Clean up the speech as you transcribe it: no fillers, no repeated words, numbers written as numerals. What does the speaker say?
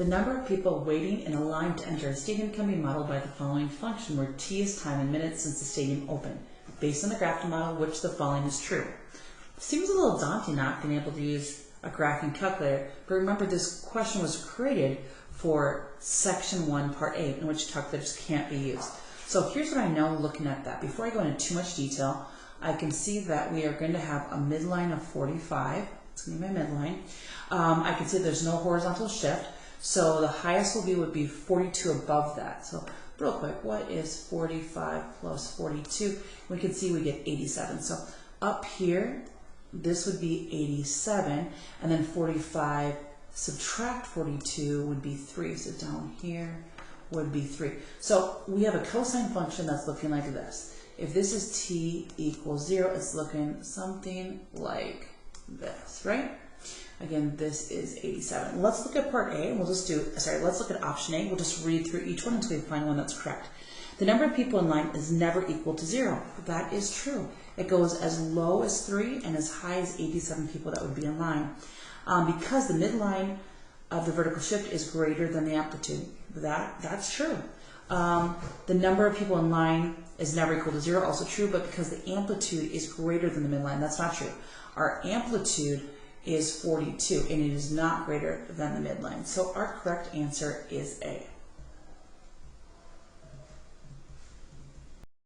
The number of people waiting in a line to enter a stadium can be modeled by the following function, where t is time in minutes since the stadium opened. Based on the graph model, which of the following is true? Seems a little daunting not being able to use a graphing calculator, but remember this question was created for section 1, part A, in which calculators can't be used. So here's what I know looking at that. Before I go into too much detail, I can see that we are going to have a midline of 45. It's going to be my midline. I can see there's no horizontal shift, so the highest would be 42 above that. So real quick, what is 45 plus 42? We can see we get 87. So up here, this would be 87, and then 45 subtract 42 would be 3. So down here would be 3. So we have a cosine function that's looking like this. If this is t equals 0, it's looking something like this, right? Again, this is 87. Let's look at part A, and let's look at option A. We'll just read through each one until we find one that's correct. The number of people in line is never equal to 0. That is true. It goes as low as 3 and as high as 87 people that would be in line. Because the midline of the vertical shift is greater than the amplitude. That's true. The number of people in line is never equal to 0, also true, but because the amplitude is greater than the midline, that's not true. Our amplitude is 42, and it is not greater than the midline. So our correct answer is A.